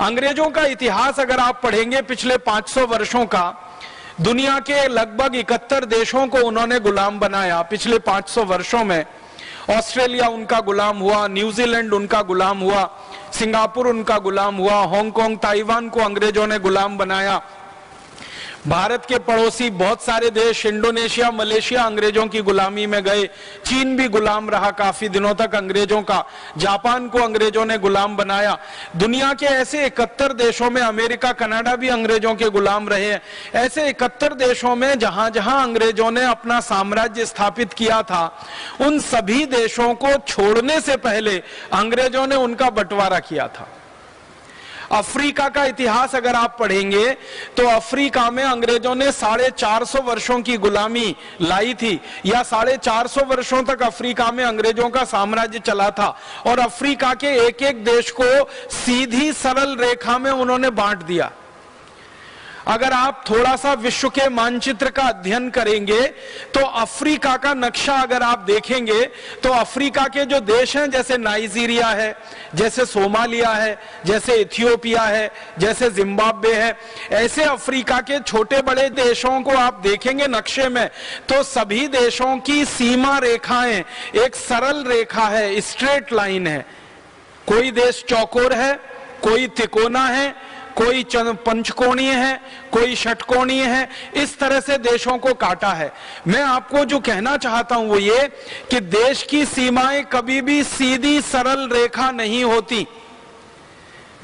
अंग्रेजों का इतिहास अगर आप पढ़ेंगे पिछले 500 वर्षों का, दुनिया के लगभग 71 देशों को उन्होंने गुलाम बनाया पिछले 500 वर्षों में। ऑस्ट्रेलिया उनका गुलाम हुआ, न्यूजीलैंड उनका गुलाम हुआ, सिंगापुर उनका गुलाम हुआ, हांगकांग, ताइवान को अंग्रेजों ने गुलाम बनाया। भारत के पड़ोसी बहुत सारे देश, इंडोनेशिया, मलेशिया अंग्रेजों की गुलामी में गए। चीन भी गुलाम रहा काफी दिनों तक अंग्रेजों का। जापान को अंग्रेजों ने गुलाम बनाया। दुनिया के ऐसे 71 देशों में, अमेरिका, कनाडा भी अंग्रेजों के गुलाम रहे हैं। ऐसे 71 देशों में जहां जहां अंग्रेजों ने अपना साम्राज्य स्थापित किया था, उन सभी देशों को छोड़ने से पहले अंग्रेजों ने उनका बंटवारा किया था। अफ्रीका का इतिहास अगर आप पढ़ेंगे तो अफ्रीका में अंग्रेजों ने 450 वर्षों की गुलामी लाई थी, या 450 वर्षों तक अफ्रीका में अंग्रेजों का साम्राज्य चला था। और अफ्रीका के एक एक देश को सीधी सरल रेखा में उन्होंने बांट दिया। अगर आप थोड़ा सा विश्व के मानचित्र का अध्ययन करेंगे तो अफ्रीका का नक्शा अगर आप देखेंगे तो अफ्रीका के जो देश हैं, जैसे नाइजीरिया है, जैसे सोमालिया है, जैसे इथियोपिया है, जैसे जिम्बाब्वे है, ऐसे अफ्रीका के छोटे बड़े देशों को आप देखेंगे नक्शे में तो सभी देशों की सीमा रेखाएं एक सरल रेखा है, स्ट्रेट लाइन है। कोई देश चौकोर है, कोई तिकोना है, कोई पंचकोणीय है, कोई षटकोणीय है। इस तरह से देशों को काटा है। मैं आपको जो कहना चाहता हूं वो ये कि देश की सीमाएं कभी भी सीधी सरल रेखा नहीं होती।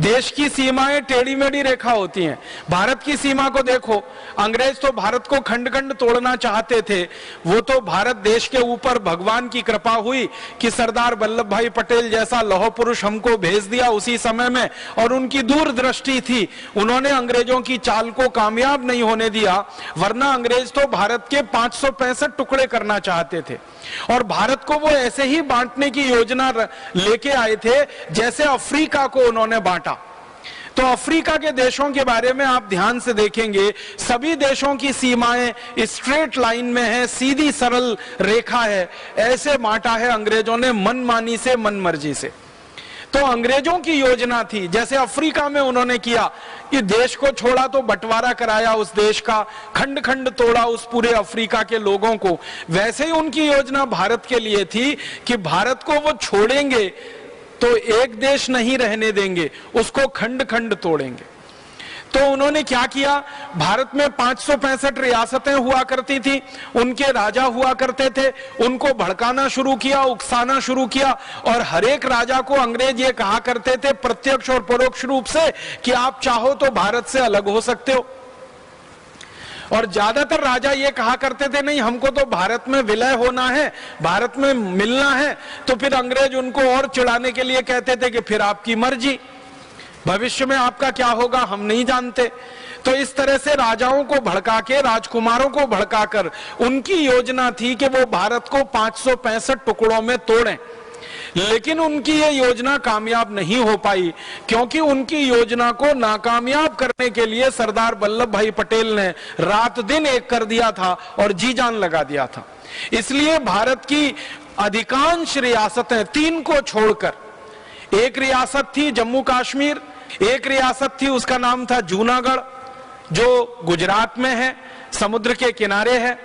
देश की सीमाएं टेढ़ी मेढ़ी रेखा होती हैं। भारत की सीमा को देखो, अंग्रेज तो भारत को खंड खंड तोड़ना चाहते थे। वो तो भारत देश के ऊपर भगवान की कृपा हुई कि सरदार वल्लभ भाई पटेल जैसा लौह पुरुष हमको भेज दिया उसी समय में, और उनकी दूरदृष्टि थी। उन्होंने अंग्रेजों की चाल को कामयाब नहीं होने दिया, वरना अंग्रेज तो भारत के 565 टुकड़े करना चाहते थे। और भारत को वो ऐसे ही बांटने की योजना लेके आए थे जैसे अफ्रीका को उन्होंने बांटा। तो अफ्रीका के देशों के बारे में आप ध्यान से देखेंगे, सभी देशों की सीमाएं स्ट्रेट लाइन में है, सीधी सरल रेखा है। ऐसे बांटा है अंग्रेजों ने मनमानी से, मनमर्जी से। तो अंग्रेजों की योजना थी, जैसे अफ्रीका में उन्होंने किया कि देश को छोड़ा तो बंटवारा कराया उस देश का, खंड खंड तोड़ा उस पूरे अफ्रीका के लोगों को, वैसे ही उनकी योजना भारत के लिए थी कि भारत को वो छोड़ेंगे तो एक देश नहीं रहने देंगे, उसको खंड खंड तोड़ेंगे। तो उन्होंने क्या किया, भारत में 565 रियासतें हुआ करती थी, उनके राजा हुआ करते थे, उनको भड़काना शुरू किया, उकसाना शुरू किया। और हर एक राजा को अंग्रेज ये कहा करते थे प्रत्यक्ष और परोक्ष रूप से कि आप चाहो तो भारत से अलग हो सकते हो। और ज्यादातर राजा ये कहा करते थे नहीं, हमको तो भारत में विलय होना है, भारत में मिलना है। तो फिर अंग्रेज उनको और चिढ़ाने के लिए कहते थे कि फिर आपकी मर्जी, भविष्य में आपका क्या होगा हम नहीं जानते। तो इस तरह से राजाओं को भड़का के, राजकुमारों को भड़काकर उनकी योजना थी कि वो भारत को 565 टुकड़ों में तोड़ें। लेकिन उनकी ये योजना कामयाब नहीं हो पाई, क्योंकि उनकी योजना को नाकामयाब करने के लिए सरदार वल्लभ भाई पटेल ने रात दिन एक कर दिया था और जी जान लगा दिया था। इसलिए भारत की अधिकांश रियासतें, 3 को छोड़कर, एक रियासत थी जम्मू कश्मीर, एक रियासत थी उसका नाम था जूनागढ़ जो गुजरात में है, समुद्र के किनारे है,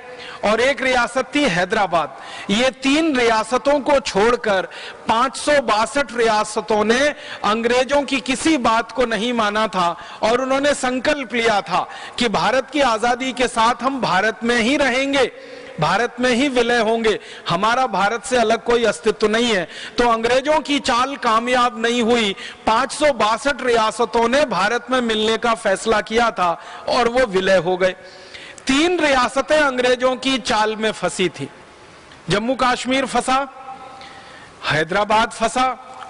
और एक रियासत थी हैदराबाद। ये 3 रियासतों को छोड़कर 562 रियासतों ने अंग्रेजों की किसी बात को नहीं माना था और उन्होंने संकल्प लिया था कि भारत की आजादी के साथ हम भारत में ही रहेंगे, भारत में ही विलय होंगे, हमारा भारत से अलग कोई अस्तित्व नहीं है। तो अंग्रेजों की चाल कामयाब नहीं हुई, 562 रियासतों ने भारत में मिलने का फैसला किया था और वो विलय हो गए। 3 रियासतें अंग्रेजों की चाल में फंसी थी, जम्मू कश्मीर फंसा, हैदराबाद फंसा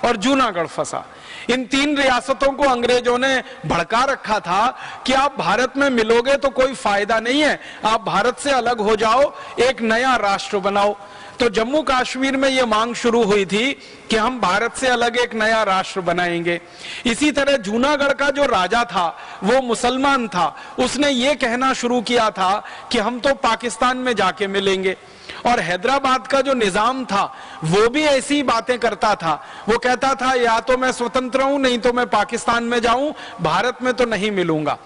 और जूनागढ़ फंसा। इन 3 रियासतों को अंग्रेजों ने भड़का रखा था कि आप भारत में मिलोगे तो कोई फायदा नहीं है, आप भारत से अलग हो जाओ, एक नया राष्ट्र बनाओ। तो जम्मू कश्मीर में यह मांग शुरू हुई थी कि हम भारत से अलग एक नया राष्ट्र बनाएंगे। इसी तरह जूनागढ़ का जो राजा था वो मुसलमान था, उसने ये कहना शुरू किया था कि हम तो पाकिस्तान में जाके मिलेंगे। और हैदराबाद का जो निजाम था वो भी ऐसी बातें करता था। वो कहता था या तो मैं स्वतंत्र हूं, नहीं तो मैं पाकिस्तान में जाऊं, भारत में तो नहीं मिलूंगा।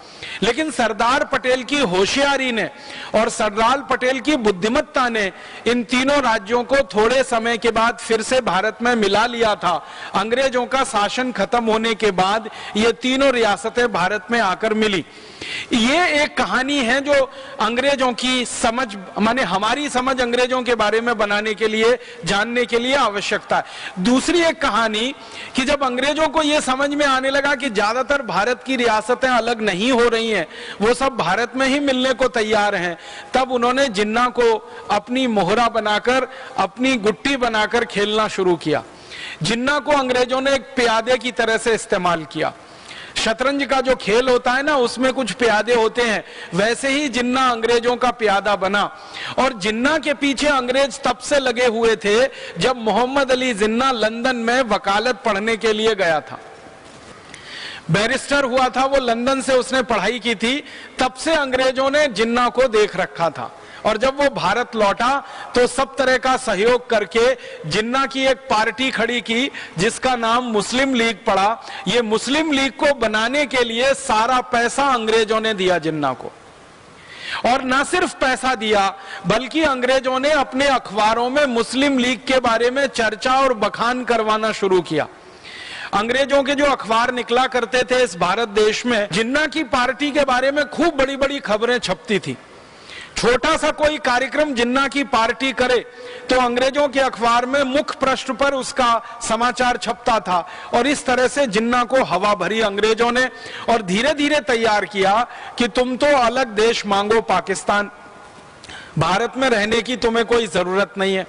लेकिन सरदार पटेल की होशियारी ने और सरदार पटेल की बुद्धिमत्ता ने इन तीनों राज्यों को थोड़े समय के बाद फिर से भारत में मिला लिया था। अंग्रेजों का शासन खत्म होने के बाद ये तीनों रियासतें भारत में आकर मिली। ये एक कहानी है जो अंग्रेजों की समझ, माने हमारी समझ अंग्रेजों के बारे में बनाने के लिए, जानने के लिए आवश्यकता है। दूसरी एक कहानी कि जब अंग्रेजों को यह समझ में आने लगा कि ज्यादातर भारत की रियासतें अलग नहीं हो रही हैं, वो सब भारत में ही मिलने को तैयार हैं, तब उन्होंने जिन्ना को अपनी मोहरा बनाकर, अपनी गुट्टी बनाकर खेलना शुरू किया। जिन्ना को अंग्रेजों ने एक प्यादे की तरह से इस्तेमाल किया। शतरंज का जो खेल होता है ना, उसमें कुछ प्यादे होते हैं, वैसे ही जिन्ना अंग्रेजों का प्यादा बना। और जिन्ना के पीछे अंग्रेज तब से लगे हुए थे जब मोहम्मद अली जिन्ना लंदन में वकालत पढ़ने के लिए गया था। बैरिस्टर हुआ था वो, लंदन से उसने पढ़ाई की थी, तब से अंग्रेजों ने जिन्ना को देख रखा था। और जब वो भारत लौटा तो सब तरह का सहयोग करके जिन्ना की एक पार्टी खड़ी की जिसका नाम मुस्लिम लीग पड़ा। ये मुस्लिम लीग को बनाने के लिए सारा पैसा अंग्रेजों ने दिया जिन्ना को। और ना सिर्फ पैसा दिया, बल्कि अंग्रेजों ने अपने अखबारों में मुस्लिम लीग के बारे में चर्चा और बखान करवाना शुरू किया। अंग्रेजों के जो अखबार निकला करते थे इस भारत देश में, जिन्ना की पार्टी के बारे में खूब बड़ी बड़ी खबरें छपती थी। छोटा सा कोई कार्यक्रम जिन्ना की पार्टी करे तो अंग्रेजों के अखबार में मुख्य पृष्ठ पर उसका समाचार छपता था। और इस तरह से जिन्ना को हवा भरी अंग्रेजों ने, और धीरे धीरे तैयार किया कि तुम तो अलग देश मांगो पाकिस्तान, भारत में रहने की तुम्हें कोई जरूरत नहीं है।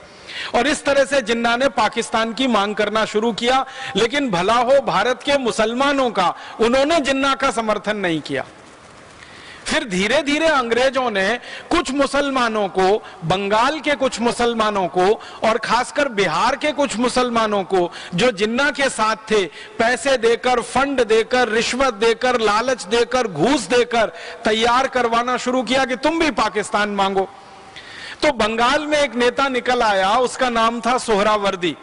और इस तरह से जिन्ना ने पाकिस्तान की मांग करना शुरू किया। लेकिन भला हो भारत के मुसलमानों का, उन्होंने जिन्ना का समर्थन नहीं किया। फिर धीरे धीरे अंग्रेजों ने कुछ मुसलमानों को, बंगाल के कुछ मुसलमानों को और खासकर बिहार के कुछ मुसलमानों को जो जिन्ना के साथ थे, पैसे देकर, फंड देकर, रिश्वत देकर, लालच देकर, घूस देकर तैयार करवाना शुरू किया कि तुम भी पाकिस्तान मांगो। तो बंगाल में एक नेता निकल आया, उसका नाम था सोहरावर्दी,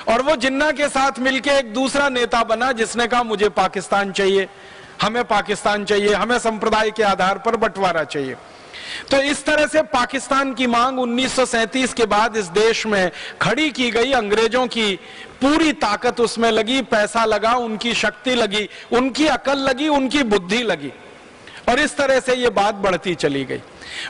और वो जिन्ना के साथ मिलकर एक दूसरा नेता बना जिसने कहा मुझे पाकिस्तान चाहिए, हमें पाकिस्तान चाहिए, हमें संप्रदाय के आधार पर बंटवारा चाहिए। तो इस तरह से पाकिस्तान की मांग 1937 के बाद इस देश में खड़ी की गई। अंग्रेजों की पूरी ताकत उसमें लगी, पैसा लगा, उनकी शक्ति लगी, उनकी अकल लगी, उनकी बुद्धि लगी, और इस तरह से ये बात बढ़ती चली गई।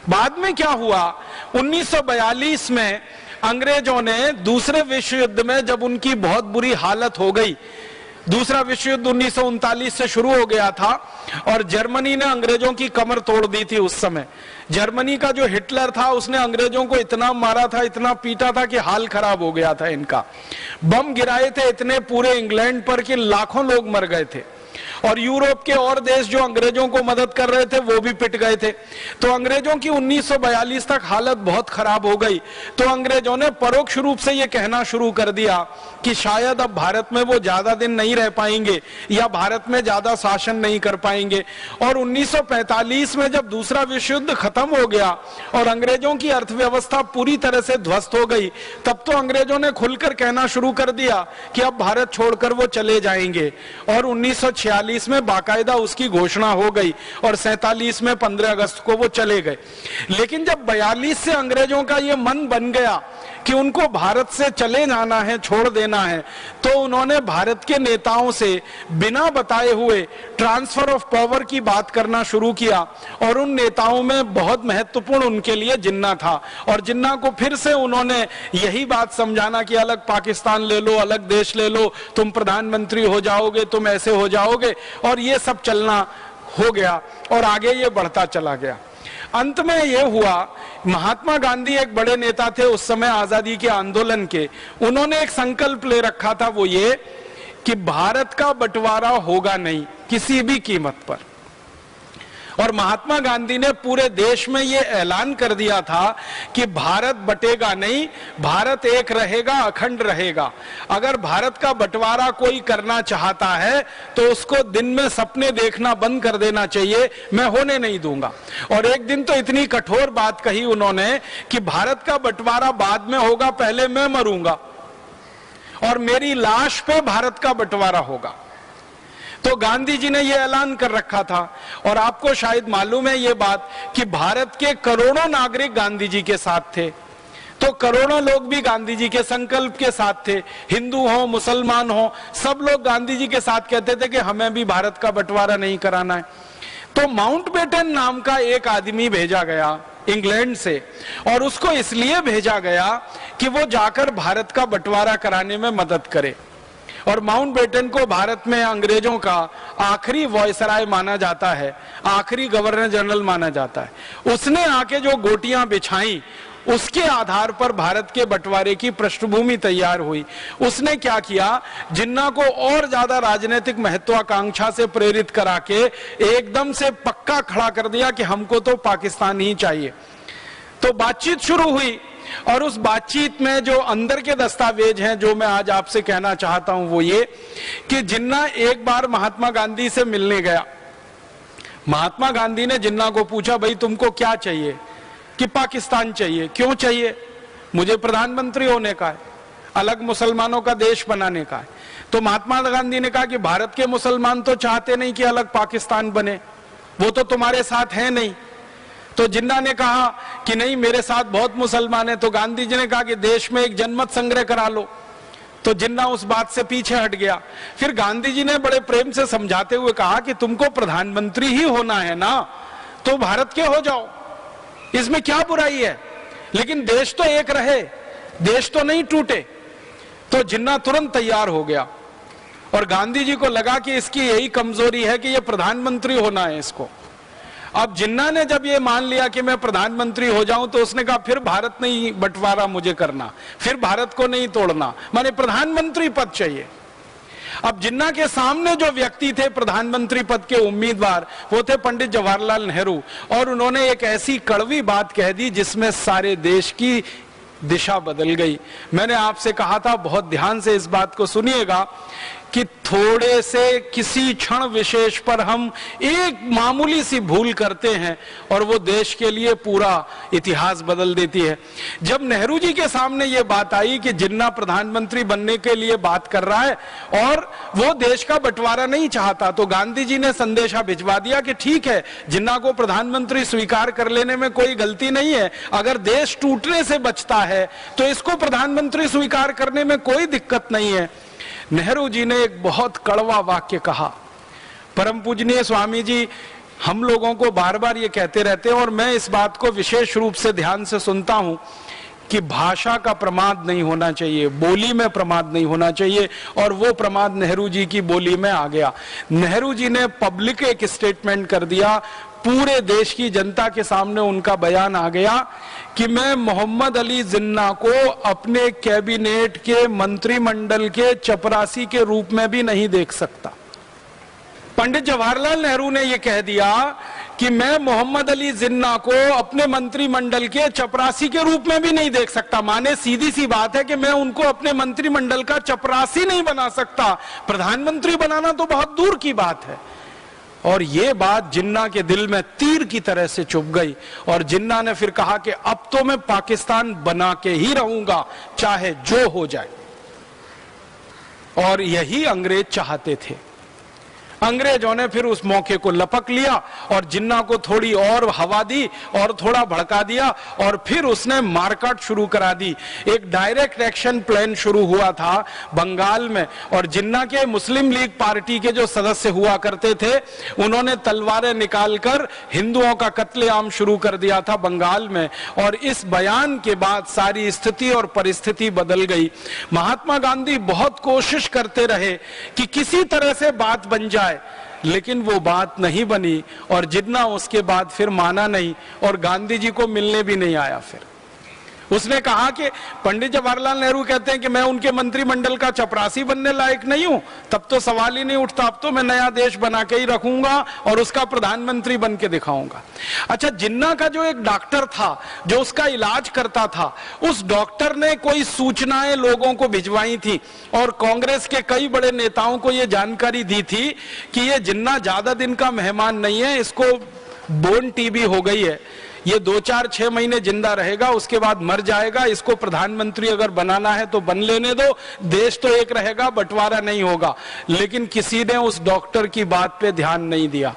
बाद में क्या हुआ, 1942 में अंग्रेजों ने दूसरे विश्व युद्ध में, जब उनकी बहुत बुरी हालत हो गई, दूसरा विश्व युद्ध 1939 से शुरू हो गया था और जर्मनी ने अंग्रेजों की कमर तोड़ दी थी। उस समय जर्मनी का जो हिटलर था उसने अंग्रेजों को इतना मारा था, इतना पीटा था कि हाल खराब हो गया था इनका। बम गिराए थे इतने पूरे इंग्लैंड पर कि लाखों लोग मर गए थे। और यूरोप के और देश जो अंग्रेजों को मदद कर रहे थे वो भी पिट गए थे। तो अंग्रेजों की 1942 तक हालत बहुत खराब हो गई। तो अंग्रेजों ने परोक्ष रूप से ये कहना शुरू कर दिया कि शायद अब भारत में वो ज्यादा दिन नहीं रह पाएंगे या भारत में ज्यादा शासन नहीं कर पाएंगे। और 1945 में जब दूसरा विश्व युद्ध खत्म हो गया और अंग्रेजों की अर्थव्यवस्था पूरी तरह से ध्वस्त हो गई, तब तो अंग्रेजों ने खुलकर कहना शुरू कर दिया कि अब भारत छोड़कर वो चले जाएंगे। और 1946 में बाकायदा उसकी घोषणा हो गई और 47 में 15 अगस्त को वो चले गए। लेकिन जब 42 से अंग्रेजों का ये मन बन गया कि उनको भारत से चले जाना है, छोड़ देना है, तो उन्होंने भारत के नेताओं से बिना बताए हुए ट्रांसफर ऑफ पावर की बात करना शुरू किया। और उन नेताओं में बहुत महत्वपूर्ण उनके लिए जिन्ना था। और जिन्ना को फिर से उन्होंने यही बात समझाना कि अलग पाकिस्तान ले लो, अलग देश ले लो, तुम प्रधानमंत्री हो जाओगे, तुम ऐसे हो जाओगे, और ये सब चलना हो गया और आगे ये बढ़ता चला गया। अंत में यह हुआ, महात्मा गांधी एक बड़े नेता थे उस समय आजादी के आंदोलन के, उन्होंने एक संकल्प ले रखा था, वो ये कि भारत का बंटवारा होगा नहीं किसी भी कीमत पर। और महात्मा गांधी ने पूरे देश में ये ऐलान कर दिया था कि भारत बटेगा नहीं, भारत एक रहेगा, अखंड रहेगा। अगर भारत का बंटवारा कोई करना चाहता है तो उसको दिन में सपने देखना बंद कर देना चाहिए, मैं होने नहीं दूंगा। और एक दिन तो इतनी कठोर बात कही उन्होंने कि भारत का बंटवारा बाद में होगा, पहले मैं मरूंगा और मेरी लाश पे भारत का बंटवारा होगा। तो गांधी जी ने यह ऐलान कर रखा था। और आपको शायद मालूम है ये बात कि भारत के करोड़ों नागरिक गांधी जी के साथ थे, तो करोड़ों लोग भी गांधी जी के संकल्प के साथ थे। हिंदू हो, मुसलमान हो, सब लोग गांधी जी के साथ कहते थे कि हमें भी भारत का बंटवारा नहीं कराना है। तो माउंटबेटन नाम का एक आदमी भेजा गया इंग्लैंड से, और उसको इसलिए भेजा गया कि वो जाकर भारत का बंटवारा कराने में मदद करे। और माउंटबेटन को भारत में अंग्रेजों का आखिरी वॉयसराय माना जाता है, आखिरी गवर्नर जनरल माना जाता है। उसने आके जो गोटियां बिछाई, उसके आधार पर भारत के बंटवारे की पृष्ठभूमि तैयार हुई। उसने क्या किया, जिन्ना को और ज्यादा राजनीतिक महत्वाकांक्षा से प्रेरित करा के एकदम से पक्का खड़ा कर दिया कि हमको तो पाकिस्तान ही चाहिए। तो बातचीत शुरू हुई, और उस बातचीत में जो अंदर के दस्तावेज हैं जो मैं आज आपसे कहना चाहता हूं वो ये कि जिन्ना एक बार महात्मा गांधी से मिलने गया। महात्मा गांधी ने जिन्ना को पूछा, भाई तुमको क्या चाहिए? कि पाकिस्तान चाहिए। क्यों चाहिए? मुझे प्रधानमंत्री होने का है, अलग मुसलमानों का देश बनाने का है। तो महात्मा गांधी ने कहा कि भारत के मुसलमान तो चाहते नहीं कि अलग पाकिस्तान बने, वो तो तुम्हारे साथ है नहीं। तो जिन्ना ने कहा कि नहीं, मेरे साथ बहुत मुसलमान है। तो गांधी जी ने कहा कि देश में एक जनमत संग्रह करा लो। तो जिन्ना उस बात से पीछे हट गया। फिर गांधी जी ने बड़े प्रेम से समझाते हुए कहा कि तुमको प्रधानमंत्री ही होना है ना, तो भारत के हो जाओ, इसमें क्या बुराई है, लेकिन देश तो एक रहे, देश तो नहीं टूटे। तो जिन्ना तुरंत तैयार हो गया, और गांधी जी को लगा कि इसकी यही कमजोरी है कि ये प्रधानमंत्री होना है इसको। अब जिन्ना ने जब ये मान लिया कि मैं प्रधानमंत्री हो जाऊं, तो उसने कहा फिर भारत नहीं बंटवारा मुझे करना, फिर भारत को नहीं तोड़ना, माने प्रधानमंत्री पद चाहिए। अब जिन्ना के सामने जो व्यक्ति थे प्रधानमंत्री पद के उम्मीदवार, वो थे पंडित जवाहरलाल नेहरू। और उन्होंने एक ऐसी कड़वी बात कह दी जिसमें सारे देश की दिशा बदल गई। मैंने आपसे कहा था, बहुत ध्यान से इस बात को सुनिएगा, कि थोड़े से किसी क्षण विशेष पर हम एक मामूली सी भूल करते हैं और वो देश के लिए पूरा इतिहास बदल देती है। जब नेहरू जी के सामने ये बात आई कि जिन्ना प्रधानमंत्री बनने के लिए बात कर रहा है और वो देश का बंटवारा नहीं चाहता, तो गांधी जी ने संदेशा भिजवा दिया कि ठीक है, जिन्ना को प्रधानमंत्री स्वीकार कर लेने में कोई गलती नहीं है, अगर देश टूटने से बचता है तो इसको प्रधानमंत्री स्वीकार करने में कोई दिक्कत नहीं है। नेहरू जी ने एक बहुत कड़वा वाक्य कहा। परम पूजनीय स्वामी जी हम लोगों को बार बार ये कहते रहते हैं, और मैं इस बात को विशेष रूप से ध्यान से सुनता हूं, कि भाषा का प्रमाद नहीं होना चाहिए, बोली में प्रमाद नहीं होना चाहिए। और वो प्रमाद नेहरू जी की बोली में आ गया। नेहरू जी ने पब्लिक एक स्टेटमेंट कर दिया, पूरे देश की जनता के सामने उनका बयान आ गया कि मैं मोहम्मद अली जिन्ना को अपने कैबिनेट के मंत्रिमंडल के चपरासी के रूप में भी नहीं देख सकता। पंडित जवाहरलाल नेहरू ने यह कह दिया कि मैं मोहम्मद अली जिन्ना को अपने मंत्रिमंडल के चपरासी के रूप में भी नहीं देख सकता। माने सीधी सी बात है कि मैं उनको अपने मंत्रिमंडल का चपरासी नहीं बना सकता, प्रधानमंत्री बनाना तो बहुत दूर की बात है। और ये बात जिन्ना के दिल में तीर की तरह से चुभ गई, और जिन्ना ने फिर कहा कि अब तो मैं पाकिस्तान बना के ही रहूंगा, चाहे जो हो जाए। और यही अंग्रेज चाहते थे। अंग्रेजों ने फिर उस मौके को लपक लिया और जिन्ना को थोड़ी और हवा दी और थोड़ा भड़का दिया, और फिर उसने मारकाट शुरू करा दी। एक डायरेक्ट एक्शन प्लान शुरू हुआ था बंगाल में, और जिन्ना के मुस्लिम लीग पार्टी के जो सदस्य हुआ करते थे, उन्होंने तलवारें निकालकर हिंदुओं का कत्लेआम शुरू कर दिया था बंगाल में। और इस बयान के बाद सारी स्थिति और परिस्थिति बदल गई। महात्मा गांधी बहुत कोशिश करते रहे कि किसी तरह से बात बन जाए, लेकिन वो बात नहीं बनी, और जिन्ना उसके बाद फिर माना नहीं और गांधी जी को मिलने भी नहीं आया। फिर उसने कहा कि पंडित जवाहरलाल नेहरू कहते हैं कि मैं उनके मंत्रिमंडल का चपरासी बनने लायक नहीं हूं, तब तो सवाल ही नहीं उठता, अब तो मैं नया देश बना के ही रखूंगा और उसका प्रधानमंत्री बन के दिखाऊंगा। अच्छा, जिन्ना का जो एक डॉक्टर था जो उसका इलाज करता था, उस डॉक्टर ने कोई सूचनाएं लोगों को भिजवाई थी और कांग्रेस के कई बड़े नेताओं को यह जानकारी दी थी कि ये जिन्ना ज्यादा दिन का मेहमान नहीं है, इसको बोन टीबी हो गई है, ये 2-4-6 महीने जिंदा रहेगा, उसके बाद मर जाएगा, इसको प्रधानमंत्री अगर बनाना है तो बन लेने दो, देश तो एक रहेगा, बंटवारा नहीं होगा। लेकिन किसी ने उस डॉक्टर की बात पे ध्यान नहीं दिया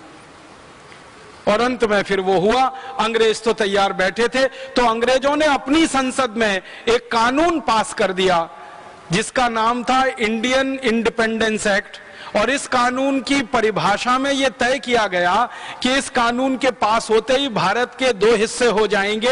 और अंत में फिर वो हुआ। अंग्रेज तो तैयार बैठे थे, तो अंग्रेजों ने अपनी संसद में एक कानून पास कर दिया जिसका नाम था इंडियन इंडिपेंडेंस एक्ट, और इस कानून की परिभाषा में यह तय किया गया कि इस कानून के पास होते ही भारत के 2 हिस्से हो जाएंगे,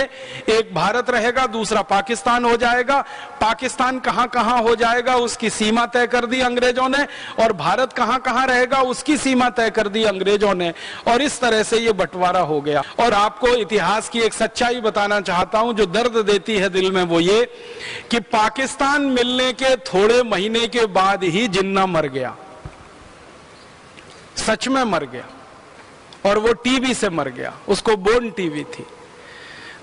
एक भारत रहेगा, दूसरा पाकिस्तान हो जाएगा। पाकिस्तान कहां कहां हो जाएगा उसकी सीमा तय कर दी अंग्रेजों ने, और भारत कहां कहां रहेगा उसकी सीमा तय कर दी अंग्रेजों ने, और इस तरह से यह बंटवारा हो गया। और आपको इतिहास की एक सच्चाई बताना चाहता हूं जो दर्द देती है दिल में, वो ये कि पाकिस्तान मिलने के थोड़े महीने के बाद ही जिन्ना मर गया, सच में मर गया, और वो टीबी से मर गया, उसको बोन टीबी थी।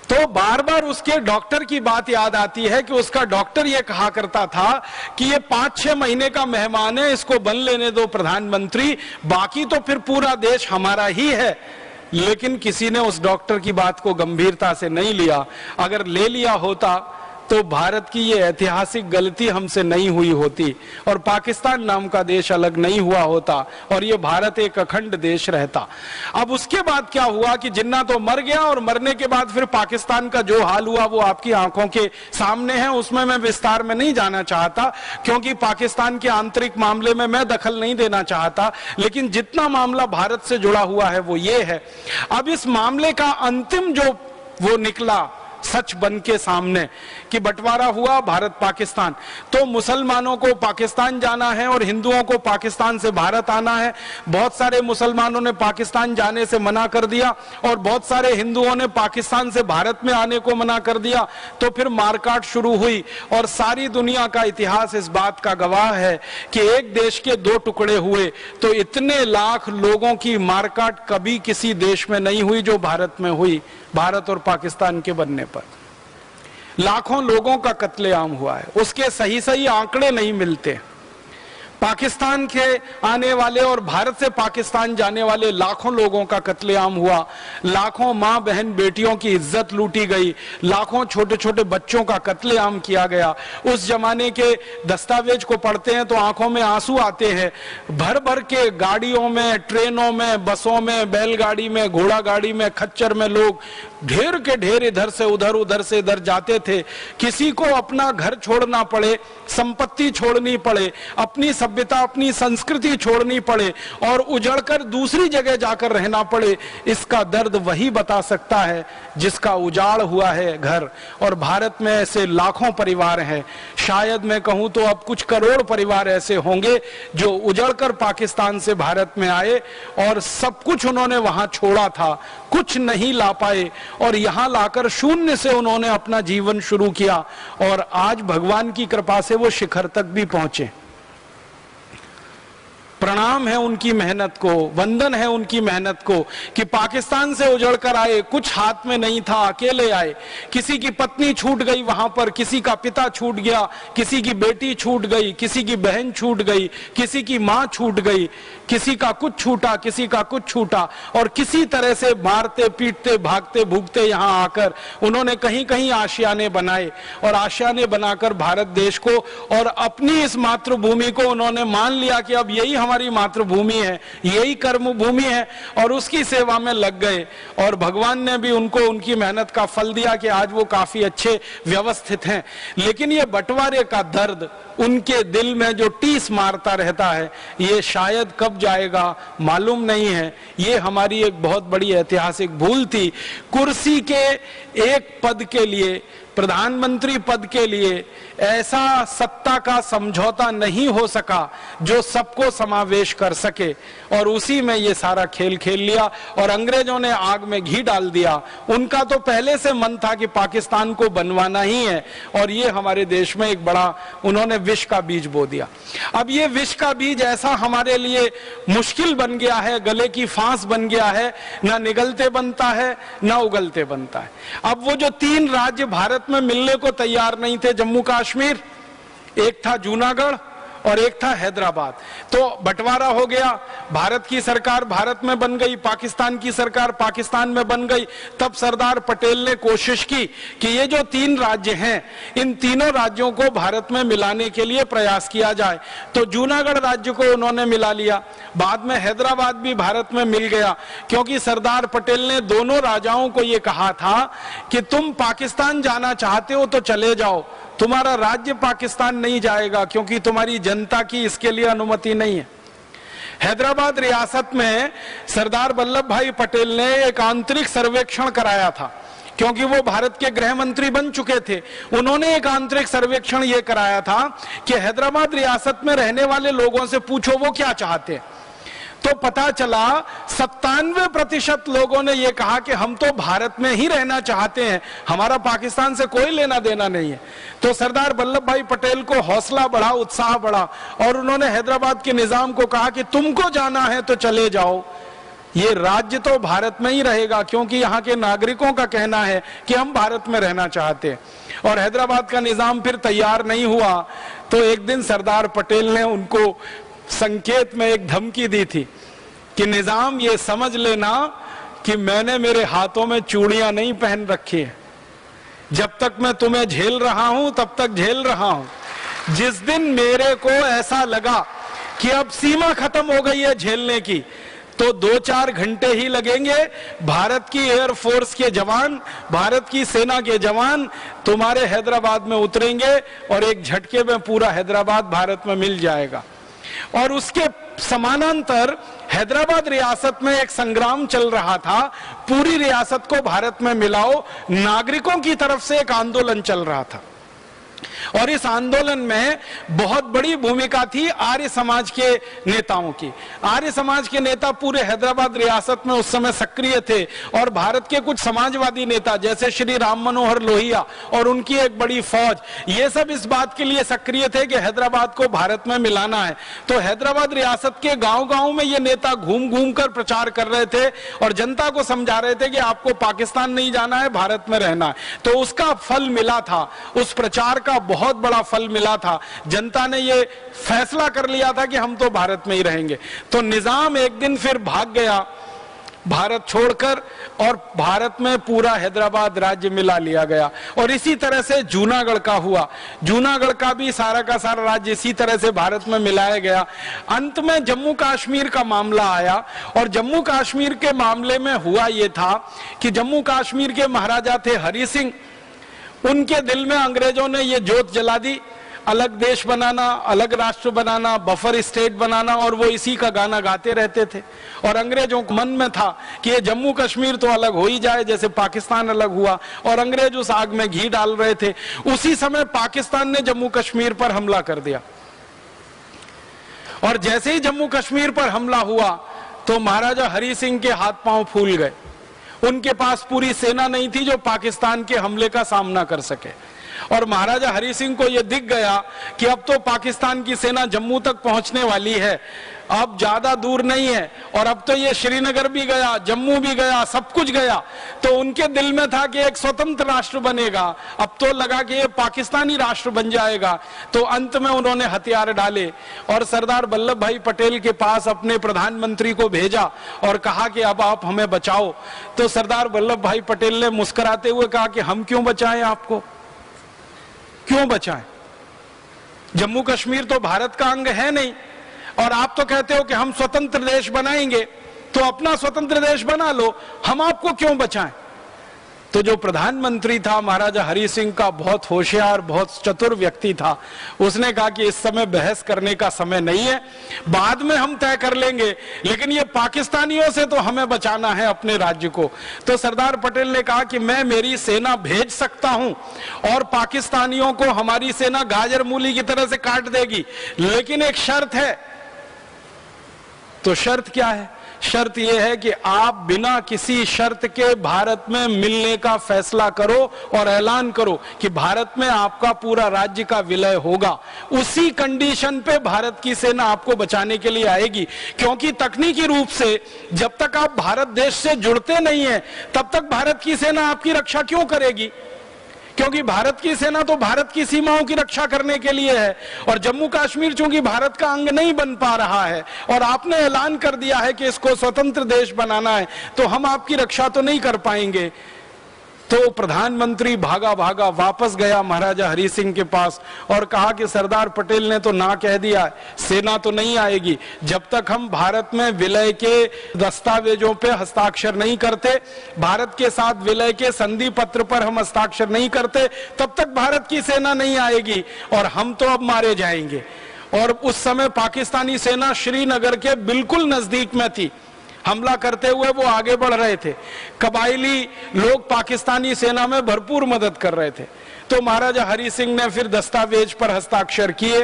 तो बार बार उसके डॉक्टर की बात याद आती है कि उसका डॉक्टर ये कहा करता था कि ये 5-6 महीने का मेहमान है, इसको बन लेने दो प्रधानमंत्री, बाकी तो फिर पूरा देश हमारा ही है। लेकिन किसी ने उस डॉक्टर की बात को गंभीरता से नहीं लिया। अगर ले लिया होता तो भारत की ये ऐतिहासिक गलती हमसे नहीं हुई होती और पाकिस्तान नाम का देश अलग नहीं हुआ होता और ये भारत एक अखंड देश रहता। अब उसके बाद क्या हुआ कि जिन्ना तो मर गया, और मरने के बाद फिर पाकिस्तान का जो हाल हुआ वो आपकी आंखों के सामने है, उसमें मैं विस्तार में नहीं जाना चाहता क्योंकि पाकिस्तान के आंतरिक मामले में मैं दखल नहीं देना चाहता। लेकिन जितना मामला भारत से जुड़ा हुआ है वो ये है। अब इस मामले का अंतिम जो वो निकला सच बन के सामने कि बंटवारा हुआ भारत पाकिस्तान, तो मुसलमानों को पाकिस्तान जाना है और हिंदुओं को पाकिस्तान से भारत आना है। बहुत सारे मुसलमानों ने पाकिस्तान जाने से मना कर दिया और बहुत सारे हिंदुओं ने पाकिस्तान से भारत में आने को मना कर दिया। तो फिर मारकाट शुरू हुई और सारी दुनिया का इतिहास इस बात का गवाह है कि एक देश के 2 टुकड़े हुए तो इतने लाख लोगों की मारकाट कभी किसी देश में नहीं हुई जो भारत में हुई। भारत और पाकिस्तान के बनने पर लाखों लोगों का कत्लेआम हुआ है, उसके सही आंकड़े नहीं मिलते। पाकिस्तान के आने वाले और भारत से पाकिस्तान जाने वाले लाखों लोगों का कत्लेआम हुआ, लाखों मां बहन बेटियों की इज्जत लूटी गई, लाखों छोटे छोटे बच्चों का कत्लेआम किया गया। उस जमाने के दस्तावेज को पढ़ते हैं तो आंखों में आंसू आते हैं। भर भर के गाड़ियों में, ट्रेनों में, बसों में, बैलगाड़ी में, घोड़ा गाड़ी में, खच्चर में लोग ढेर के ढेर इधर से उधर, उधर से इधर जाते थे। किसी को अपना घर छोड़ना पड़े, संपत्ति छोड़नी पड़े, अपनी सभ्यता अपनी संस्कृति छोड़नी पड़े और उजड़कर दूसरी जगह जाकर रहना पड़े, इसका दर्द वही बता सकता है जिसका उजाड़ हुआ है घर। और भारत में ऐसे लाखों परिवार हैं, शायद मैं कहूं तो अब कुछ करोड़ परिवार ऐसे होंगे जो उजड़कर पाकिस्तान से भारत में आए और सब कुछ उन्होंने वहां छोड़ा था, कुछ नहीं ला पाए और यहां लाकर शून्य से उन्होंने अपना जीवन शुरू किया और आज भगवान की कृपा से वो शिखर तक भी पहुंचे। प्रणाम है उनकी मेहनत को, वंदन है उनकी मेहनत को कि पाकिस्तान से उजड़कर आए, कुछ हाथ में नहीं था, अकेले आए। किसी की पत्नी छूट गई वहां पर, किसी का पिता छूट गया, किसी की बेटी छूट गई, किसी की बहन छूट गई, किसी की मां छूट गई, किसी का कुछ छूटा, किसी का कुछ छूटा और किसी तरह से मारते पीटते भागते भूगते यहां आकर उन्होंने कहीं कहीं आशियाने बनाए और आशियाने बनाकर भारत देश को और अपनी इस मातृभूमि को उन्होंने मान लिया कि अब यही हमारी मातृभूमि है, यही कर्म भूमि है और उसकी सेवा में लग गए। और भगवान ने भी उनको उनकी मेहनत का फल दिया कि आज वो काफी अच्छे व्यवस्थित हैं। लेकिन ये बंटवारे का दर्द उनके दिल में जो टीस मारता रहता है, ये शायद कब जाएगा मालूम नहीं है। ये हमारी एक बहुत बड़ी ऐतिहासिक भूल थी। कुर्सी के एक पद के लिए प्रधानमंत्री पद के लिए ऐसा सत्ता का समझौता नहीं हो सका जो सबको समावेश कर सके, और उसी में ये सारा खेल खेल लिया और अंग्रेजों ने आग में घी डाल दिया। उनका तो पहले से मन था कि पाकिस्तान को बनवाना ही है, और ये हमारे देश में एक बड़ा उन्होंने विष का बीज बो दिया। अब ये विष का बीज ऐसा हमारे लिए मुश्किल बन गया है, गले की फांस बन गया है, ना निगलते बनता है ना उगलते बनता है। अब वो जो 3 राज्य भारत में मिलने को तैयार नहीं थे, जम्मू कश्मीर, एक था जूनागढ़ और एक था हैदराबाद, तो बंटवारा हो गया। भारत की सरकार भारत में बन गई, पाकिस्तान की सरकार पाकिस्तान में बन गई। तब सरदार पटेल ने कोशिश की कि ये जो 3 राज्य हैं, इन तीनों राज्यों को भारत में मिलाने के लिए प्रयास किया जाए। तो जूनागढ़ राज्य को उन्होंने मिला लिया, बाद में हैदराबाद भी भारत में मिल गया, क्योंकि सरदार पटेल ने दोनों राजाओं को ये कहा था कि तुम पाकिस्तान जाना चाहते हो तो चले जाओ, तुम्हारा राज्य पाकिस्तान नहीं जाएगा, क्योंकि तुम्हारी जनता की इसके लिए अनुमति नहीं है। हैदराबाद रियासत में सरदार वल्लभ भाई पटेल ने एक आंतरिक सर्वेक्षण कराया था, क्योंकि वो भारत के गृह मंत्री बन चुके थे। उन्होंने एक आंतरिक सर्वेक्षण ये कराया था कि हैदराबाद रियासत में रहने वाले लोगों से पूछो वो क्या चाहते हैं। तो पता चला 97% लोगों ने यह कहा कि हम तो भारत में ही रहना चाहते हैं, हमारा पाकिस्तान से कोई लेना देना नहीं है। तो सरदार वल्लभ भाई पटेल को हौसला बढ़ा, उत्साह बढ़ा, और उन्होंने हैदराबाद के निजाम को कहा कि तुमको जाना है तो चले जाओ, ये राज्य तो भारत में ही रहेगा, क्योंकि यहाँ के नागरिकों का कहना है कि हम भारत में रहना चाहते हैं। और हैदराबाद का निजाम फिर तैयार नहीं हुआ, तो एक दिन सरदार पटेल ने उनको संकेत में एक धमकी दी थी कि निजाम ये समझ लेना कि मैंने मेरे हाथों में चूड़ियां नहीं पहन रखी है, जब तक मैं तुम्हें झेल रहा हूं तब तक झेल रहा हूं। जिस दिन मेरे को ऐसा लगा कि अब सीमा खत्म हो गई है झेलने की, तो 2-4 घंटे ही लगेंगे, भारत की एयरफोर्स के जवान, भारत की सेना के जवान तुम्हारे हैदराबाद में उतरेंगे और एक झटके में पूरा हैदराबाद भारत में मिल जाएगा। और उसके समानांतर हैदराबाद रियासत में एक संग्राम चल रहा था, पूरी रियासत को भारत में मिलाओ, नागरिकों की तरफ से एक आंदोलन चल रहा था। और इस आंदोलन में बहुत बड़ी भूमिका थी आर्य समाज के नेताओं की। आर्य समाज के नेता पूरे हैदराबाद रियासत में उस समय सक्रिय थे, और भारत के कुछ समाजवादी नेता जैसे श्री राम मनोहर लोहिया और उनकी एक बड़ी फौज, ये सब इस बात के लिए सक्रिय थे कि हैदराबाद को भारत में मिलाना है। तो हैदराबाद रियासत के गांव-गांव में ये नेता घूम घूम कर प्रचार कर रहे थे और जनता को समझा रहे थे कि आपको पाकिस्तान नहीं जाना है, भारत में रहना है। तो उसका फल मिला था, उस प्रचार का बहुत बड़ा फल मिला था। जनता ने यह फैसला कर लिया था कि हम तो भारत में ही रहेंगे। तो निजाम एक दिन फिर भाग गया भारत छोड़कर, और भारत में पूरा हैदराबाद राज्य मिला लिया गया। और इसी तरह से जूनागढ़ का हुआ, जूनागढ़ का भी सारा का सारा राज्य इसी तरह से भारत में मिलाया गया। अंत में जम्मू कश्मीर का मामला आया, और जम्मू कश्मीर के मामले में हुआ यह था कि जम्मू कश्मीर के महाराजा थे हरि सिंह, उनके दिल में अंग्रेजों ने ये जोत जला दी, अलग देश बनाना, अलग राष्ट्र बनाना, बफर स्टेट बनाना, और वो इसी का गाना गाते रहते थे। और अंग्रेजों के मन में था कि ये जम्मू कश्मीर तो अलग हो ही जाए, जैसे पाकिस्तान अलग हुआ, और अंग्रेज उस आग में घी डाल रहे थे। उसी समय पाकिस्तान ने जम्मू कश्मीर पर हमला कर दिया, और जैसे ही जम्मू कश्मीर पर हमला हुआ तो महाराजा हरि सिंह के हाथ पांव फूल गए। उनके पास पूरी सेना नहीं थी जो पाकिस्तान के हमले का सामना कर सके, और महाराजा हरि सिंह को यह दिख गया कि अब तो पाकिस्तान की सेना जम्मू तक पहुंचने वाली है, अब ज्यादा दूर नहीं है, और अब तो ये श्रीनगर भी गया, जम्मू भी गया, सब कुछ गया। तो उनके दिल में था कि एक स्वतंत्र राष्ट्र बनेगा, अब तो लगा कि ये पाकिस्तानी राष्ट्र बन जाएगा। तो अंत में उन्होंने हथियार डाले और सरदार वल्लभ भाई पटेल के पास अपने प्रधानमंत्री को भेजा और कहा कि अब आप हमें बचाओ। तो सरदार वल्लभ भाई पटेल ने मुस्कुराते हुए कहा कि हम क्यों बचाएं आपको, क्यों बचाएं, जम्मू कश्मीर तो भारत का अंग है नहीं, और आप तो कहते हो कि हम स्वतंत्र देश बनाएंगे, तो अपना स्वतंत्र देश बना लो, हम आपको क्यों बचाएं। तो जो प्रधानमंत्री था महाराजा हरि सिंह का बहुत होशियार, बहुत चतुर व्यक्ति था, उसने कहा कि इस समय बहस करने का समय नहीं है, बाद में हम तय कर लेंगे, लेकिन ये पाकिस्तानियों से तो हमें बचाना है अपने राज्य को। तो सरदार पटेल ने कहा कि मैं मेरी सेना भेज सकता हूं और पाकिस्तानियों को हमारी सेना गाजर मूली की तरह से काट देगी, लेकिन एक शर्त है। तो शर्त क्या है? शर्त यह है कि आप बिना किसी शर्त के भारत में मिलने का फैसला करो और ऐलान करो कि भारत में आपका पूरा राज्य का विलय होगा। उसी कंडीशन पे भारत की सेना आपको बचाने के लिए आएगी, क्योंकि तकनीकी रूप से जब तक आप भारत देश से जुड़ते नहीं है तब तक भारत की सेना आपकी रक्षा क्यों करेगी? क्योंकि भारत की सेना तो भारत की सीमाओं की रक्षा करने के लिए है, और जम्मू कश्मीर चूंकि भारत का अंग नहीं बन पा रहा है और आपने ऐलान कर दिया है कि इसको स्वतंत्र देश बनाना है, तो हम आपकी रक्षा तो नहीं कर पाएंगे। तो प्रधानमंत्री भागा भागा वापस गया महाराजा हरि सिंह के पास और कहा कि सरदार पटेल ने तो ना कह दिया, सेना तो नहीं आएगी, जब तक हम भारत में विलय के दस्तावेजों पे हस्ताक्षर नहीं करते, भारत के साथ विलय के संधि पत्र पर हम हस्ताक्षर नहीं करते, तब तक भारत की सेना नहीं आएगी और हम तो अब मारे जाएंगे। और उस समय पाकिस्तानी सेना श्रीनगर के बिल्कुल नजदीक में थी, हमला करते हुए वो आगे बढ़ रहे थे। कबायली लोग पाकिस्तानी सेना में भरपूर मदद कर रहे थे। तो महाराजा हरि सिंह ने फिर दस्तावेज पर हस्ताक्षर किए,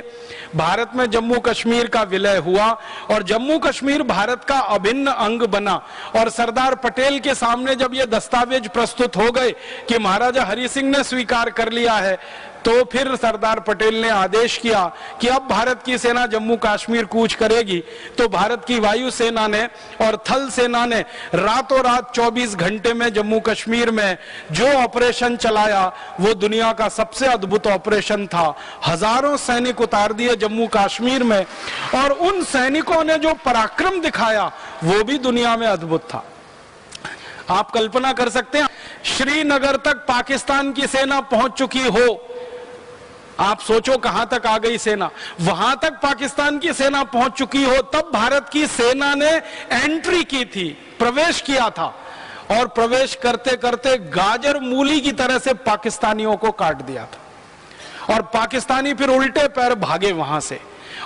भारत में जम्मू कश्मीर का विलय हुआ और जम्मू कश्मीर भारत का अभिन्न अंग बना। और सरदार पटेल के सामने जब ये दस्तावेज प्रस्तुत हो गए कि महाराजा हरि सिंह ने स्वीकार कर लिया है, तो फिर सरदार पटेल ने आदेश किया कि अब भारत की सेना जम्मू कश्मीर कूच करेगी। तो भारत की वायु सेना ने और थल सेना ने रातों रात 24 घंटे में जम्मू कश्मीर में जो ऑपरेशन चलाया वो दुनिया का सबसे अद्भुत ऑपरेशन था। हजारों सैनिक उतार दिए जम्मू कश्मीर में, और उन सैनिकों ने जो पराक्रम दिखाया वो भी दुनिया में अद्भुत था। आप कल्पना कर सकते हैं, श्रीनगर तक पाकिस्तान की सेना पहुंच चुकी हो, आप सोचो कहां तक आ गई सेना, वहां तक पाकिस्तान की सेना पहुंच चुकी हो, तब भारत की सेना ने एंट्री की थी, प्रवेश किया था, और प्रवेश करते करते गाजर मूली की तरह से पाकिस्तानियों को काट दिया था। और पाकिस्तानी फिर उल्टे पैर भागे वहां से,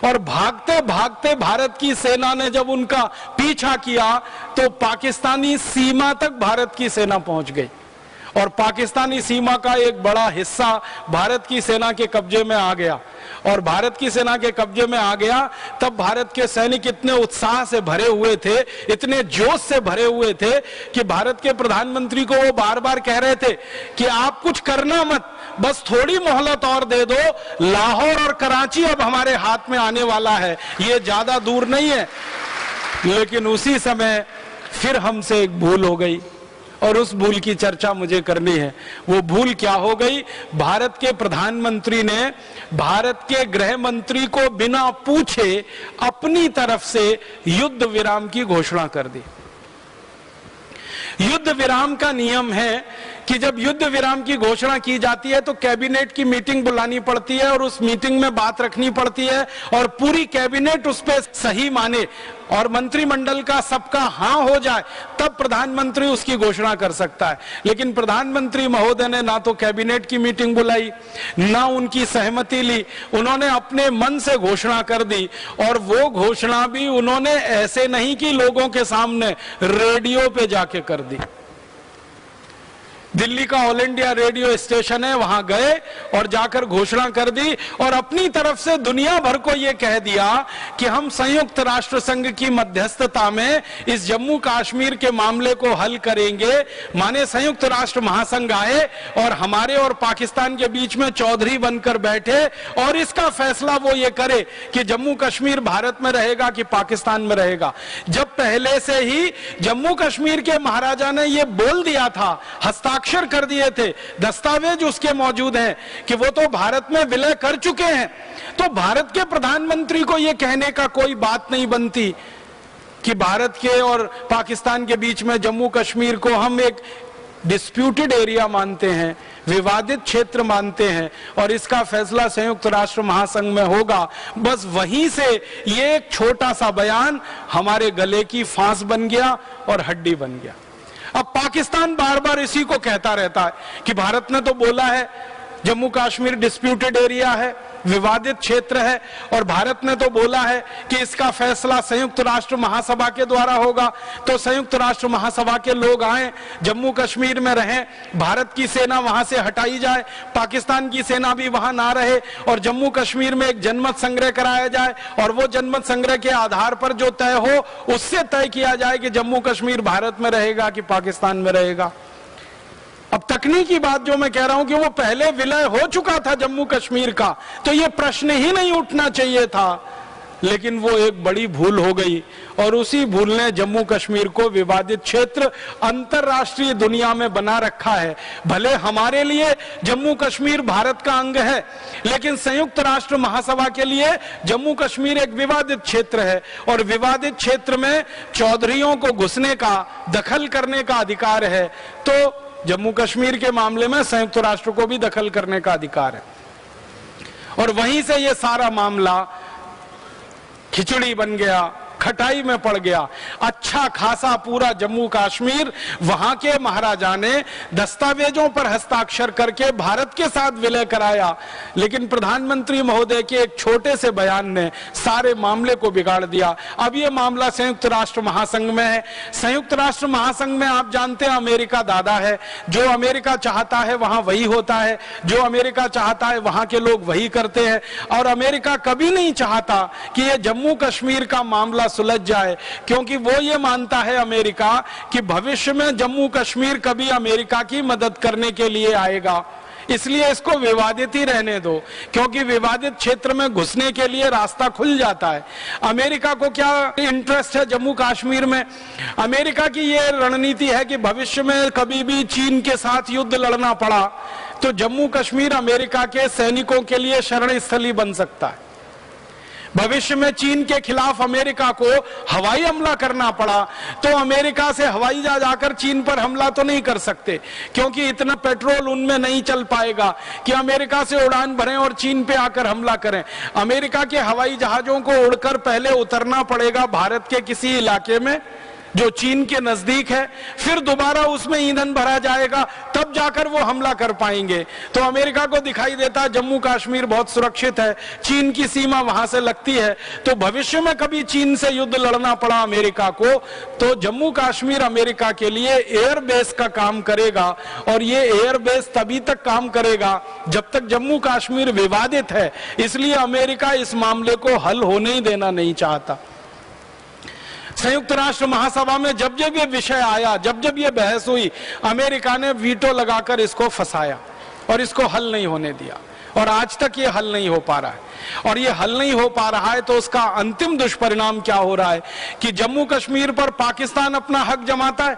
और भागते भागते भारत की सेना ने जब उनका पीछा किया तो पाकिस्तानी सीमा तक भारत की सेना पहुंच गई, और पाकिस्तानी सीमा का एक बड़ा हिस्सा भारत की सेना के कब्जे में आ गया। और भारत की सेना के कब्जे में आ गया तब भारत के सैनिक इतने उत्साह से भरे हुए थे, इतने जोश से भरे हुए थे कि भारत के प्रधानमंत्री को वो बार बार कह रहे थे कि आप कुछ करना मत, बस थोड़ी मोहलत और दे दो, लाहौर और कराची अब हमारे हाथ में आने वाला है, ये ज्यादा दूर नहीं है। लेकिन उसी समय फिर हमसे एक भूल हो गई, और उस भूल की चर्चा मुझे करनी है। वो भूल क्या हो गई? भारत के प्रधानमंत्री ने भारत के गृह मंत्री को बिना पूछे अपनी तरफ से युद्ध विराम की घोषणा कर दी। युद्ध विराम का नियम है कि जब युद्ध विराम की घोषणा की जाती है तो कैबिनेट की मीटिंग बुलानी पड़ती है और उस मीटिंग में बात रखनी पड़ती है, और पूरी कैबिनेट उस पर सही माने और मंत्रिमंडल का सबका हां हो जाए, तब प्रधानमंत्री उसकी घोषणा कर सकता है। लेकिन प्रधानमंत्री महोदय ने ना तो कैबिनेट की मीटिंग बुलाई, ना उनकी सहमति ली, उन्होंने अपने मन से घोषणा कर दी। और वो घोषणा भी उन्होंने ऐसे नहीं कि लोगों के सामने, रेडियो पे जाके कर दी। दिल्ली का ऑल इंडिया रेडियो स्टेशन है, वहां गए और जाकर घोषणा कर दी और अपनी तरफ से दुनिया भर को यह कह दिया कि हम संयुक्त राष्ट्र संघ की मध्यस्थता में इस जम्मू कश्मीर के मामले को हल करेंगे। माने संयुक्त राष्ट्र महासंघ आए और हमारे और पाकिस्तान के बीच में चौधरी बनकर बैठे और इसका फैसला वो ये करे कि जम्मू कश्मीर भारत में रहेगा कि पाकिस्तान में रहेगा। जब पहले से ही जम्मू कश्मीर के महाराजा ने ये बोल दिया था, हस्ताक्षर कर दिए थे, दस्तावेज उसके मौजूद हैं कि वो तो भारत में विलय कर चुके हैं, तो भारत के प्रधानमंत्री को यह कहने का कोई बात नहीं बनती कि भारत के और पाकिस्तान के बीच में जम्मू कश्मीर को हम एक डिस्प्यूटेड एरिया मानते हैं, विवादित क्षेत्र मानते हैं और इसका फैसला संयुक्त राष्ट्र महासंघ में होगा। बस वहीं से ये एक छोटा सा बयान हमारे गले की फांस बन गया और हड्डी बन गया। अब पाकिस्तान बार बार इसी को कहता रहता है कि भारत ने तो बोला है जम्मू कश्मीर डिस्प्यूटेड एरिया है, विवादित क्षेत्र है, और भारत ने तो बोला है कि इसका फैसला संयुक्त राष्ट्र महासभा के द्वारा होगा, तो संयुक्त राष्ट्र महासभा के लोग आए, जम्मू कश्मीर में रहें, भारत की सेना वहां से हटाई जाए, पाकिस्तान की सेना भी वहां ना रहे, और जम्मू कश्मीर में एक जनमत संग्रह कराया जाए, और वो जनमत संग्रह के आधार पर जो तय हो उससे तय किया जाए कि जम्मू कश्मीर भारत में रहेगा कि पाकिस्तान में रहेगा। अब तकनीकी बात जो मैं कह रहा हूं कि वो पहले विलय हो चुका था जम्मू कश्मीर का, तो ये प्रश्न ही नहीं उठना चाहिए था, लेकिन वो एक बड़ी भूल हो गई, और उसी भूल ने जम्मू कश्मीर को विवादित क्षेत्र अंतरराष्ट्रीय दुनिया में बना रखा है। भले हमारे लिए जम्मू कश्मीर भारत का अंग है, लेकिन संयुक्त राष्ट्र महासभा के लिए जम्मू कश्मीर एक विवादित क्षेत्र है, और विवादित क्षेत्र में चौधरियों को घुसने का, दखल करने का अधिकार है, तो जम्मू कश्मीर के मामले में संयुक्त राष्ट्र को भी दखल करने का अधिकार है। और वहीं से ये सारा मामला खिचड़ी बन गया, खटाई में पड़ गया। अच्छा खासा पूरा जम्मू कश्मीर वहां के महाराजा ने दस्तावेजों पर हस्ताक्षर करके भारत के साथ विलय कराया, लेकिन प्रधानमंत्री महोदय के एक छोटे से बयान ने सारे मामले को बिगाड़ दिया। अब ये मामला संयुक्त राष्ट्र महासंघ में है। संयुक्त राष्ट्र महासंघ में आप जानते हैं अमेरिका दादा है, जो अमेरिका चाहता है वहां वही होता है, जो अमेरिका चाहता है वहां के लोग वही करते हैं, और अमेरिका कभी नहीं चाहता कि ये जम्मू कश्मीर का मामला सुलझ जाए, क्योंकि वो ये मानता है अमेरिका कि भविष्य में जम्मू कश्मीर कभी अमेरिका की मदद करने के लिए आएगा, इसलिए इसको विवादित ही रहने दो, क्योंकि विवादित क्षेत्र में घुसने के लिए रास्ता खुल जाता है। अमेरिका को क्या इंटरेस्ट है जम्मू कश्मीर में? अमेरिका की ये रणनीति है कि भविष्य में कभी भी चीन के साथ युद्ध लड़ना पड़ा तो जम्मू कश्मीर अमेरिका के सैनिकों के लिए शरण स्थली बन सकता है। भविष्य में चीन के खिलाफ अमेरिका को हवाई हमला करना पड़ा तो अमेरिका से हवाई जहाज आकर चीन पर हमला तो नहीं कर सकते, क्योंकि इतना पेट्रोल उनमें नहीं चल पाएगा कि अमेरिका से उड़ान भरें और चीन पे आकर हमला करें। अमेरिका के हवाई जहाजों को उड़कर पहले उतरना पड़ेगा भारत के किसी इलाके में जो चीन के नजदीक है, फिर दोबारा उसमें ईंधन भरा जाएगा, तब जाकर वो हमला कर पाएंगे। तो अमेरिका को दिखाई देता जम्मू कश्मीर बहुत सुरक्षित है, चीन की सीमा वहां से लगती है, तो भविष्य में कभी चीन से युद्ध लड़ना पड़ा अमेरिका को तो जम्मू कश्मीर अमेरिका के लिए एयरबेस का काम करेगा, और ये एयरबेस तभी तक काम करेगा जब तक जम्मू कश्मीर विवादित है। इसलिए अमेरिका इस मामले को हल होने ही देना नहीं चाहता। संयुक्त राष्ट्र महासभा में जब जब ये विषय आया, जब जब ये बहस हुई, अमेरिका ने वीटो लगाकर इसको फंसाया और इसको हल नहीं होने दिया, और आज तक ये हल नहीं हो पा रहा है। और ये हल नहीं हो पा रहा है तो उसका अंतिम दुष्परिणाम क्या हो रहा है कि जम्मू कश्मीर पर पाकिस्तान अपना हक जमाता है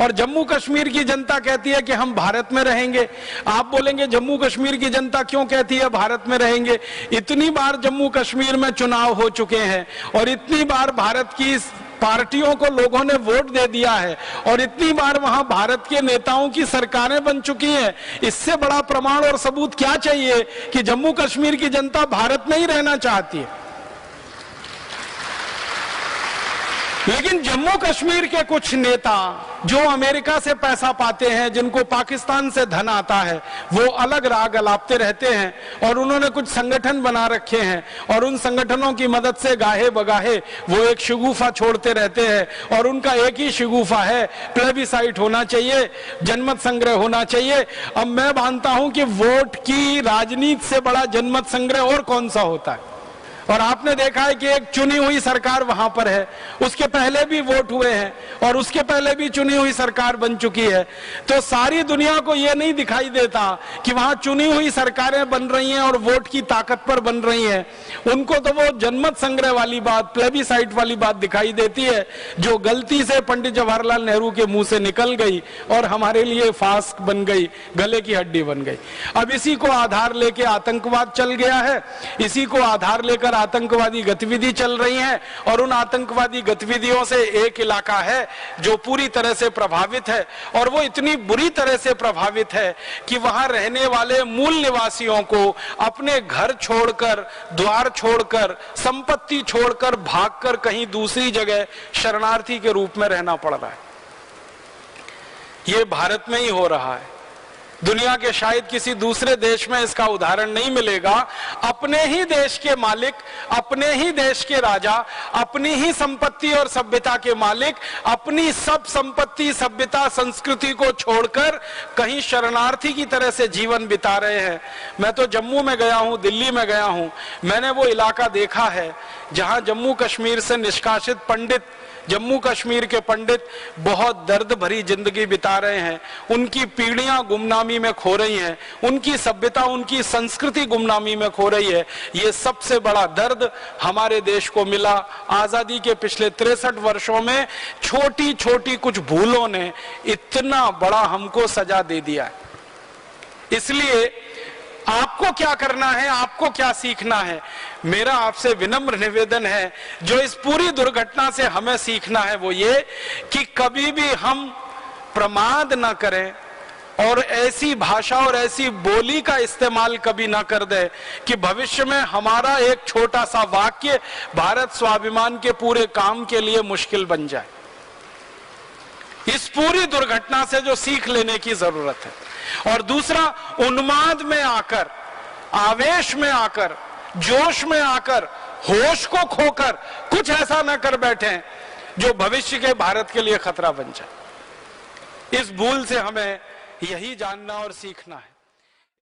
और जम्मू कश्मीर की जनता कहती है कि हम भारत में रहेंगे। आप बोलेंगे जम्मू कश्मीर की जनता क्यों कहती है भारत में रहेंगे? इतनी बार जम्मू कश्मीर में चुनाव हो चुके हैं और इतनी बार भारत की पार्टियों को लोगों ने वोट दे दिया है और इतनी बार वहां भारत के नेताओं की सरकारें बन चुकी हैं। इससे बड़ा प्रमाण और सबूत क्या चाहिए कि जम्मू कश्मीर की जनता भारत में ही रहना चाहती है? लेकिन जम्मू कश्मीर के कुछ नेता जो अमेरिका से पैसा पाते हैं, जिनको पाकिस्तान से धन आता है, वो अलग राग अलापते रहते हैं और उन्होंने कुछ संगठन बना रखे हैं और उन संगठनों की मदद से गाहे बगाहे वो एक शगुफा छोड़ते रहते हैं और उनका एक ही शगुफा है, प्लेबिसाइट होना चाहिए, जनमत संग्रह होना चाहिए। अब मैं मानता हूं कि वोट की राजनीति से बड़ा जनमत संग्रह और कौन सा होता है। और आपने देखा है कि एक चुनी हुई सरकार वहां पर है, उसके पहले भी वोट हुए हैं और उसके पहले भी चुनी हुई सरकार बन चुकी है। तो सारी दुनिया को यह नहीं दिखाई देता कि वहां चुनी हुई सरकारें बन रही हैं और वोट की ताकत पर बन रही हैं। उनको तो वो जनमत संग्रह वाली बात, प्लेबिसाइट वाली बात दिखाई देती है, जो गलती से पंडित जवाहरलाल नेहरू के मुंह से निकल गई और हमारे लिए फास्क बन गई, गले की हड्डी बन गई। अब इसी को आधार लेके आतंकवाद चल गया है, इसी को आधार लेकर आतंकवादी गतिविधि चल रही है और उन आतंकवादी गतिविधियों से एक इलाका है जो पूरी तरह से प्रभावित है और वो इतनी बुरी तरह से प्रभावित है कि वहां रहने वाले मूल निवासियों को अपने घर छोड़कर, द्वार छोड़कर, संपत्ति छोड़कर भागकर कहीं दूसरी जगह शरणार्थी के रूप में रहना पड़ रहा है। ये भारत में ही हो रहा है। दुनिया के शायद किसी दूसरे देश में इसका उदाहरण नहीं मिलेगा। अपने ही देश के मालिक, अपने ही देश के राजा, अपनी ही संपत्ति और सभ्यता के मालिक अपनी सब संपत्ति, सभ्यता, संस्कृति को छोड़कर कहीं शरणार्थी की तरह से जीवन बिता रहे हैं। मैं तो जम्मू में गया हूं, दिल्ली में गया हूं, मैंने वो इलाका देखा है जहां जम्मू कश्मीर से निष्कासित पंडित, जम्मू कश्मीर के पंडित बहुत दर्द भरी जिंदगी बिता रहे हैं। उनकी पीढ़ियां गुमनामी में खो रही हैं, उनकी सभ्यता, उनकी संस्कृति गुमनामी में खो रही है। ये सबसे बड़ा दर्द हमारे देश को मिला आजादी के पिछले 63 वर्षों में। छोटी छोटी कुछ भूलों ने इतना बड़ा हमको सजा दे दिया है। इसलिए आपको क्या करना है, आपको क्या सीखना है? मेरा आपसे विनम्र निवेदन है, जो इस पूरी दुर्घटना से हमें सीखना है वो ये कि कभी भी हम प्रमाद ना करें और ऐसी भाषा और ऐसी बोली का इस्तेमाल कभी ना कर दे कि भविष्य में हमारा एक छोटा सा वाक्य भारत स्वाभिमान के पूरे काम के लिए मुश्किल बन जाए। इस पूरी दुर्घटना से जो सीख लेने की जरूरत है। और दूसरा, उन्माद में आकर, आवेश में आकर, जोश में आकर, होश को खोकर कुछ ऐसा न कर बैठे जो भविष्य के भारत के लिए खतरा बन जाए। इस भूल से हमें यही जानना और सीखना है।